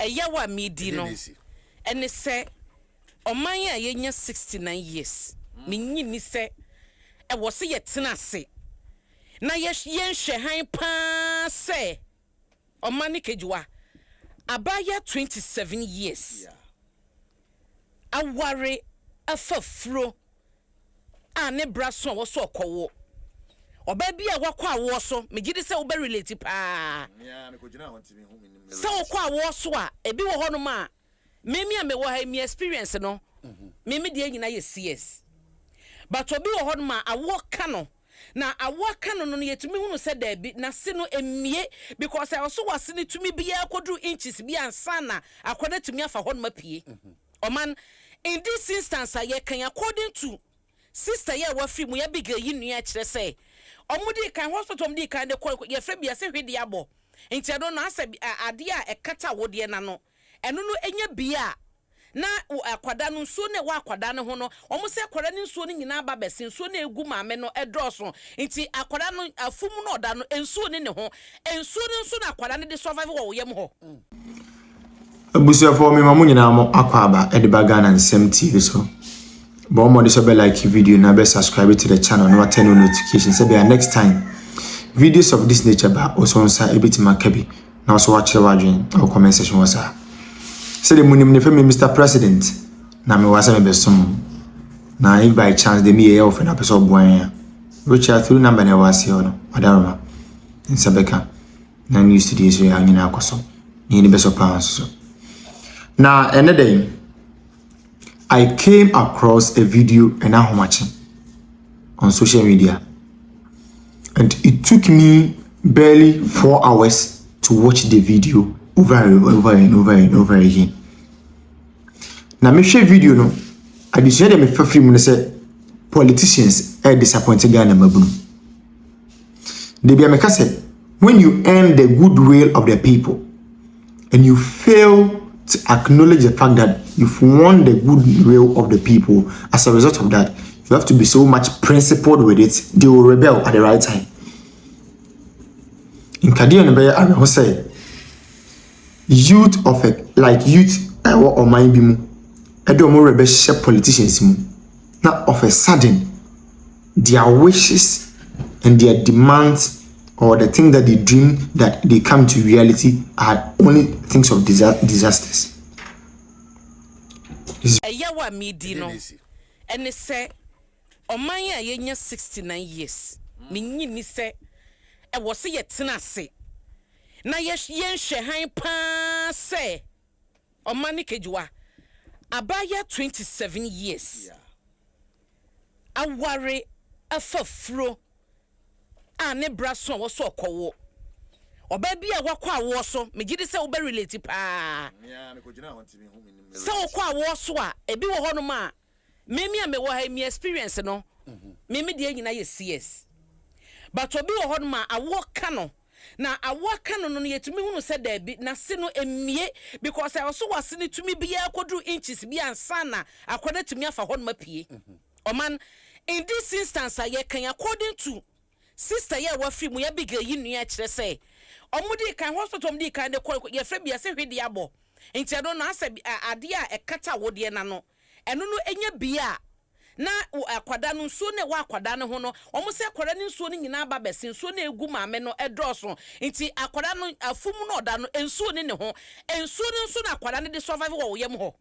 eyawa medi no ene se oman a yenya 69 years menyi ni se e wo se yetena se na yenhwe han pa se oman ne kejua abaya 27 years aware afafuro ane braso wo so okowo oba bia wakwa wo so megide se wo be relate pa me ko gina won timi hu mi se wo kwa wo so a ebi wo hono ma memi a me wo ha mi experience no memi de nyina ye CS but obi wo hono ma awo ka no na awo ka no no yetumi hunu se da bi na se no emie because I also was ne tumi bia akodu inches bi ansa na akoda tumi afa hono ma pie oman in this instance I can according to sister ye wa free mu ya big yi nua kire say omudi kan hospital omudi kan de call ye frɛ bia se hwede abo enti ado na ase ade a ekata wode na no eno no enya bia na akwada no nsuo ne wa akwada ne ho no omo se akwada ne nsuo ne nyina ba bese nsuo ne egu maame no edroso enti akwada no afum no oda no nsuo ne ho nsuo ne nso na akwada ne de survive wo yem ho abusuafo me mamu nyina mo akwaba e de baga na nsem TV so but mo de so be like video na be subscribe to the channel no turn on notifications say be next time videos of this nature ba also nsa ebitima kabi na so watch the wadwen or comment section wasa say the munim ne femi Mr. President na me wasa me besom na if by chance de me ye ofe na person boan which are through number na wase no adaroma nsabeka na news today so ya nyina akoso ni beso pa so na another I came across a video and I'm watching on social media and it took me barely 4 hours to watch the video over and over again. Now me share video no I decided me for free say politicians are disappointed Ghana mabunu. They be make say when you earn the goodwill of the people and you fail to acknowledge the fact that you've won the goodwill of the people, as a result of that, you have to be so much principled with it, they will rebel at the right time. In Kadia Nebe, I will say, youth of it, like youth or mind bimu, I don't more rebel politicians, not of a sudden, their wishes and their demands or the thing that they dream that they come to reality are only things of disasters. Eyawa medi no ene se oman a yenya 69 years menyi ni se e wo se yetena se na yenhwe han pa se oman ne kejua abaya 27 years aware afafuro ane braso wo so okowo oba bia wakwa wo so megide se wo be relate pa me ko gina won timi hu mi se wo kwa wo so a ebi wo hono ma memi a me wo ha mi experience no memi de nyina ye CS but obi wo hono ma awo ka no na awo ka no no yetumi hunu se da bi na se no emie because I also was ne tumi bia akodu inches bi ansa na akoda tumi afa hono ma pie oman in this instance I can according to sister ye wa free mu ya big yi nua kire say omudi kan hospital omudi kan de call ye frɛ bia se hwede abo enti ado na ase ade a ekata wode na no eno no enya bia na akwada no nsuo ne wa akwada ne ho no omo se akwada ne nsuo ne nyina ba bese nsuo ne egu maame no edroso enti akwada no afum no oda no nsuo ne ho nsuo ne nso na akwada ne de survive wo yem ho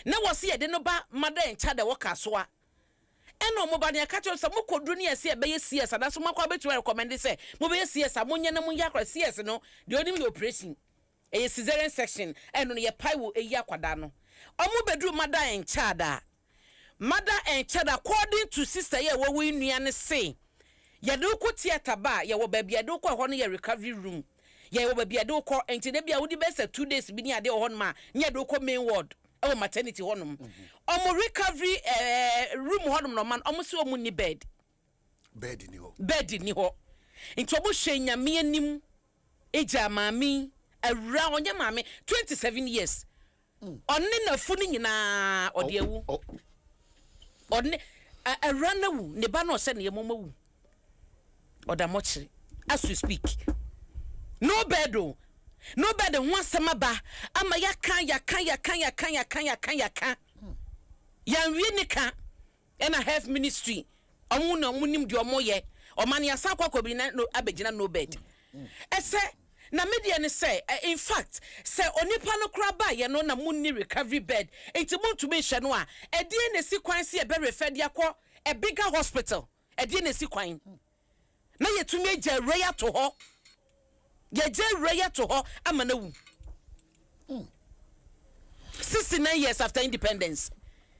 na wo se ye de no ba mada encha de wo kasoa eno mo ba ne akacho se mo kodru ne ese be ye CS ada so makwa betu recommend se mo be ye CS amonye na mo ya akwa CS no de onim ye operation e cesarean section eno ne ye pai wo eyi akwada no omo bedru mada encha da mother and child according to sister ye wo wi nua ne say ye do ko theater ba ye wo ba bia do ko ho no ye recovery room ye wo ba bia do ko enti de bia wo di be say 2 days bi ni ade ho no ma nye do ko main ward e maternity ho no omo recovery room ho no man omo se omo ni bed ni ho enti omo hwe nyame anim eja maami awura onye maami 27 years onne na fu ni nyina ode awu odne a ranawu ne ba no se ne yemomawu oda mochiri as we speak no bedo nobody wants to maba ama yaka yan nika and I have ministry omuna munim di omoye omani asakwa ko bi na abegina no bed ese na media ne say in fact say onipa no kra ba ye no na munni recovery bed enti muntu me hye no a edie na si kwan se e be refer dia ko a bigger hospital edie na si kwan na yetumi agya reya to ho ye je reya to ho ama na wu 69 years after independence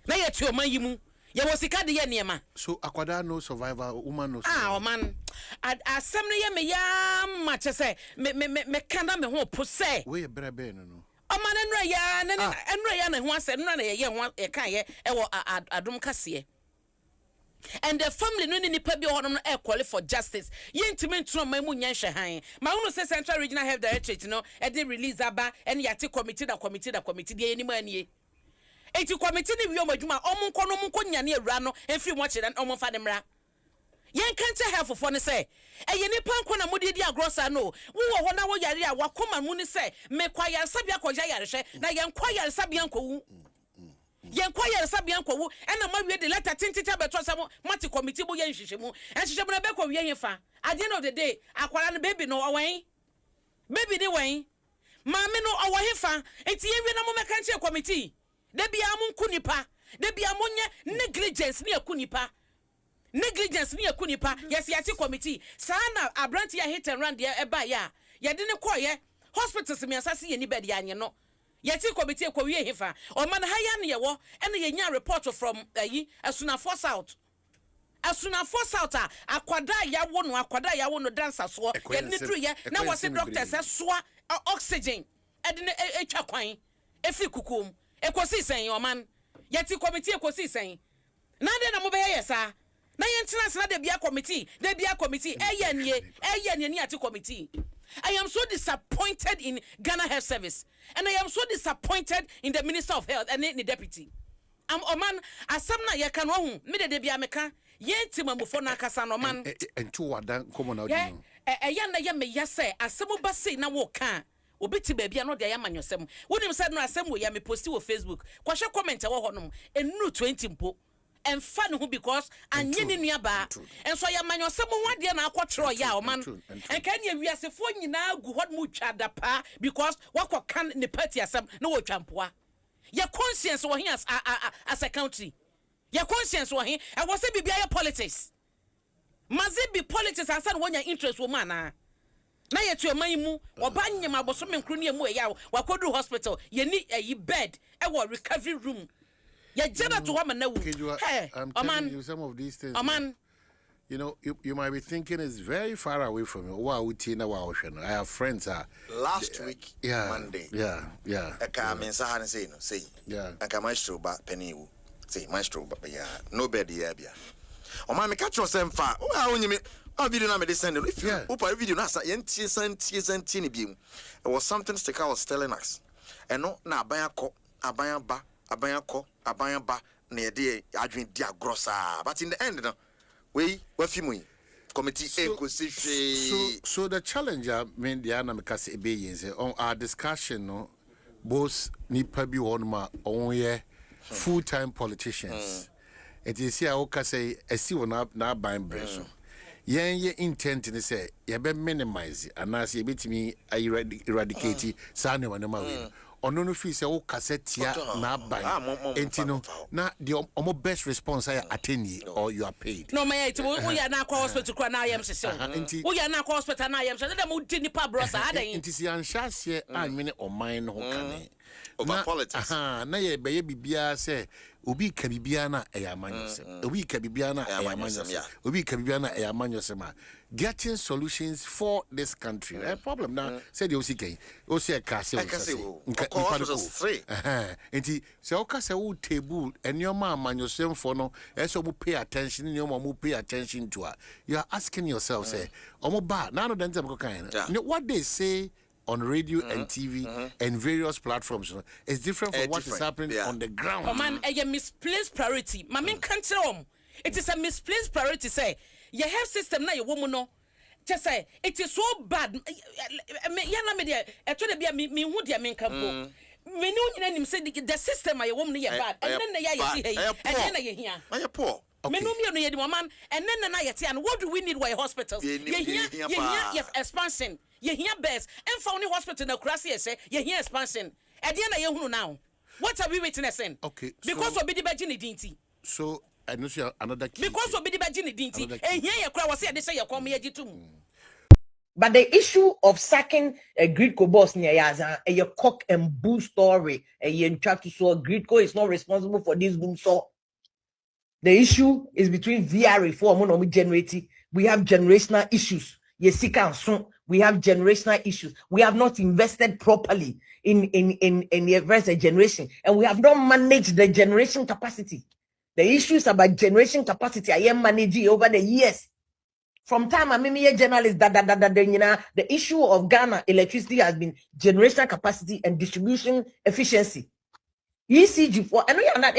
na yetu oman yimu ye wosika de ye niema so akwada no survivor woman no o man asem no ye me ya mache say me kanda me ho po say we brebe no o man enra ya enra ya na ho ase enra na ye ho e kan ye e wo adom kase and the family no ni nipa bi honom no e call for justice ye ntimi ntro man mu nya hwe han ma unu say Central Regional Health Directorate no e dey release aba and yate committee dey eni ma nie eti committee ni wi omadwuma omunko no munko nyane awura no efiri mo kire omfa de mra yen kante helpful ne say eye nipa nko na modi di agrosa no wo ho na wo yare a wakoma mu ni say me kwaya sabia koja yare hwe na yen kwaya sabia nkowu yen kwaya sabia nkowu ena ma wi de letter tintita beto sam mati committee bo yen hwehwemu enhwehwemu na be ko wi yen fa at the end of the day akwara no baby no owen baby ni wen maame no owo hefa enti yen wi na mo meka nche committee debi amunku nipa debi amonye negligence ni akunipa yes yati committee sana abranti ya hit and run there eba ya yede ne koye hospitals mi asase ye ni bed ya anye no yati committee ko wie hefa o man haya ne ye wo ene ye nya report from asuna force out akwada ya wo no dancer so ye ne tru ye na wo se doctors soa oxygen ede ne etwa kwan efi kukum ekosi sen o man yati committee ekosi sen na de na mo be yesa na yentina se na de bia committee eye nie ni ati committee. I am so disappointed in Ghana Health Service and I am so disappointed in the Minister of Health and the deputy. O man asam na ye kan wo hu me de bia meka yentima mufo na kasa no man entu wadan komo na odi no na ye me yese asem ba sei na wo kan obeti baabia no de ayamanyosem wonim said no asem wo ya me posti wo Facebook kwahwe comment wo honom enu 20 mpo emfa no because anye ni nuaba enso ayamanyosem ho ade na akotro ya o man enka ne wiasefo nyina gu hod mu twada pa because wakọ kan ne party asem no wo twampoa your conscience wo here as a country your conscience wo here e wo se bibia ya politics maze bi politics ansa no wonya interest wo mana na yetu oman mu obanyem abosome nkru ne mu eya wakodu hospital ye ni bed e wo recovery room ye jeba to homa na wu hey I'm telling you some of these things you know you might be thinking it's very far away from you wa uti na wa ohwe no I have friends last week Monday aka mensa han say no say aka maestro ba peniwu say maestro ba ya nobody here bia o ma me catch yourself fa o ha onyime video na me dey send if you open video na sa yentie santie ne biem it was something Sticker was telling us and no na aban ba na ye dey adwen dia grossa but in the end no we wafimu committee so the challenge I mean the na me ka say be yin say on our discussion no both nipa bi won ma on ye full-time politicians it is here o ka say esi wona na ban breso ye intent ni say ye be minimize anas ye betimi eradicate sa ne wana ma we ono no fi say o kasetia na ban entino na the omo best response I attend or you are paid no my it we ya na kwa hospital kwa na yam sese we ya na kwa hospital na yam sese dem u di nipa brosa adan enti si anhase anwene oman no ho kane over politics na ye be ye bibia say obi ka bibia na eyamanyosem obi ka bibia na eyamanyosem obi ka bibia na eyamanyosem getting solutions for this country a problem now said you see o see ka say enti say o ka say wo table enyoma amanyosem for no eso mo pay attention enyoma mo pay attention to you are asking yourself say omo ba na no dem ko kan what they say on radio and TV and various platforms it's different from what is happening on the ground. Oh man, a misplaced priority. Mamin can't tell it is a misplaced priority. Say your health system na your woman no. just say it is so bad. Yana media, I told you, me would ya mean campo. Me no nim say the system I woman ya bad, and then the ya and then I hear. I poor. Me no me no woman, and then I and what do we need why hospitals? You hear expansion. You hear best, and for only hospital no crazy say you hear expansion. At the end of now. What are we witnessing? Okay. Because we be the Bajini Dinty. So I know another key. Because we be the Bajini Dinty. And here you crowd was here, they say you call me a too. But the issue of sacking a Gridco boss near Yaza, a cock and bull story, a yen chat to so Gridco is not responsible for this boom. So the issue is between VR reform and generating. We have generational issues. Yesika and soon we have generational issues. We have not invested properly in the first generation, and we have not managed the generation capacity. The issues about generation capacity I am managing over the years. From time I'm a journalist the issue of Ghana electricity has been generational capacity and distribution efficiency. ECG for I know you're not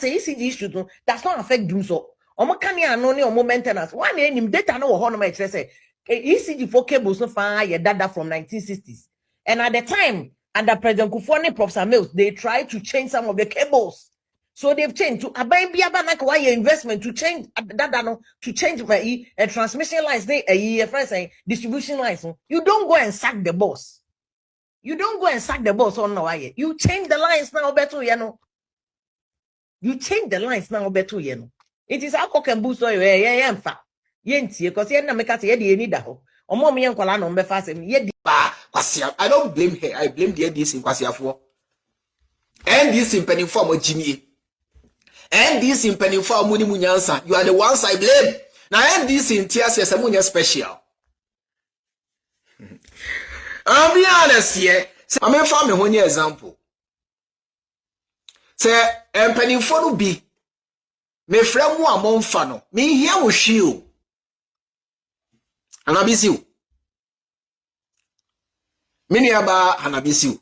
say ECG issue does not affect doom so. Omo can ya no ne omo maintenance. One name data no ho no ma say ECG for cables no fire data from 1960s. And at the time, under President Kufuor Prof. Mills, they tried to change some of the cables. So they've changed to investment to change that to change my transmission lines, distribution lines. You don't go and sack the boss. You don't go and sack the boss on no way. You change the lines now better, you know. You change the lines now better, you know. It is alcohol can boost oil, because you make us need that. Or more me and Colano be fast and I don't blame her. I blame the NDC in Kwasiafo. NDC in penny form of Jimmy. NDC in penny form Muni Munyansa. You are the ones I blame. Now NDC in tears is a Munya special. I'll be honest here. I'm a family one example. Say, and penny for be. Me friend one monfano. Me here with you. And I miss you. Many aba hanabisiu.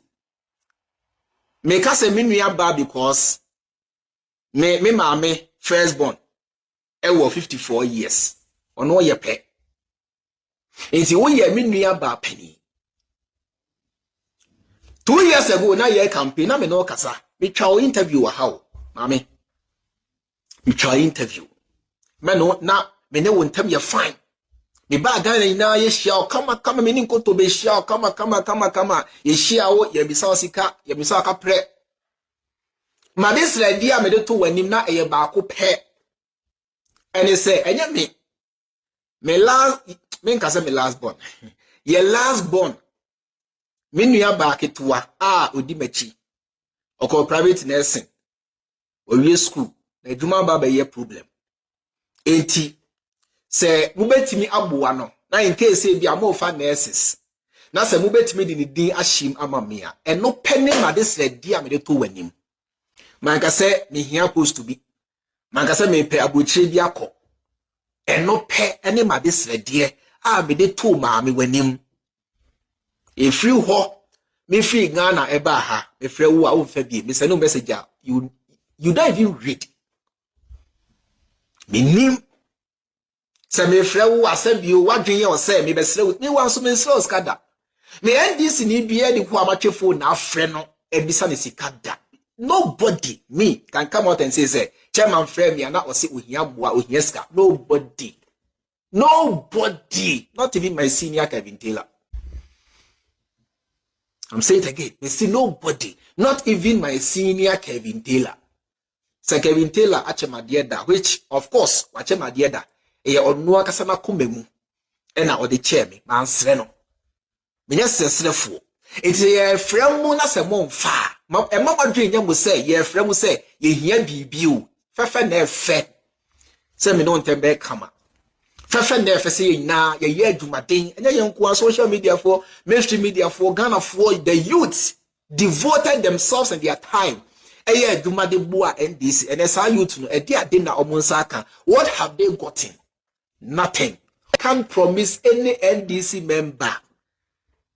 Me kase minu aba because me mame firstborn. Ewo 54 years. Ono ye pe. Inti wo ye minu aba penny. 2 years ago na ye campaign na me no kasa. Me twa interview how. Mame. Me twa interview. Me no na me ne wo ntem ye fine. Me ba Ghana na ye shia kama me ninko to be shia kama ye shia wo ye bisa sika ye bisa ka pre ma this ready a me de to wanim na ye ba ko pe ene say enye me last born ye last born me nua ba ketua odi machi oko private nursing o wie school na adwuma ba ye problem enti se mubetimi aboa no na in case e bia mo fa nurses na se mubetimi di din ahim amamia eno pene ma this ready am de to wanim manka se me hia post to be manka se me pe abochire bi akọ eno pe ene ma this ready a me de to ma me wanim e free ho me free Ghana eba ha me free wo a wo fa bi me se no message you don't even read me nim. Se me frewu asembio wadwen o se me besrewu me wan so me srewu skada me NDC ni bia di ko amatwefo na afre no ebisa ne sikada nobody me can come out and say chairman frame me na o se ohia boa ohia ska nobody not even my senior Kevin Taylor. I'm saying it again, me see nobody, not even my senior Kevin Taylor. So Kevin Taylor achema dieda, which of course wachema dieda e onu akasa na komemu e na odi chair me mansre no menya sesrefo enti ye fremu na se mo mfa e mama dwen nyam se ye fremu se ye hia bibi o fefe na efe se me no ntembe kama fefe na efe se ye na ye adwumaden enya ye nko social media for mainstream media for Ghana for the youth devoted themselves and their time eye adwumade boa NDC and esa youth no e dia ade na omonsa aka what have they gotten? Nothing. I can't promise any NDC member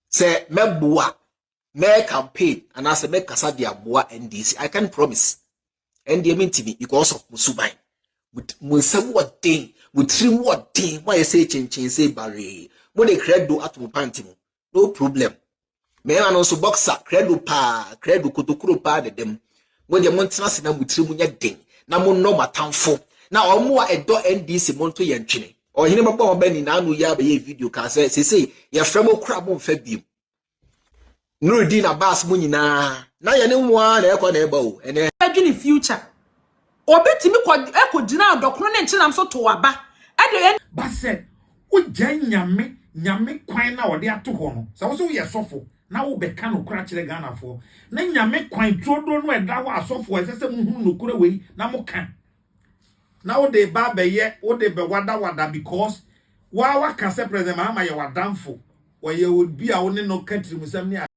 say meboa me campaign and as me kasa dia boa NDC. I can't promise. NDC mean to me because of musubai. With musem what thing, with trim what thing, why say chin say barre. mo de credo ato panty mu no problem me an so boxer credo kotokuro pa de dem mo de mo ntena se na mutiri mu nya den na mo no matamfo na omo a edo NDC mo nto ye ntwene ohene mo ba ba ni na anu ya ba ye video ka se ye frem okura mo mfa biem Nurudi na bas mo nyina na ye ne mo a na ekọ na eba o ene adwini future obetimi ekogina adokro ne nkyinam so to aba ade ba se o nyame kwan na ode ato ho no se wo so ye sofo na wo beka no kura kire Ghana fo na nyame kwan todo no eda ho asofo esese muhunu no kura wei na mo kan na wo de ba be ye wo de be wada because wa ka se president Mahama ye wadamfo wo ye obi a wo ne no country musam ni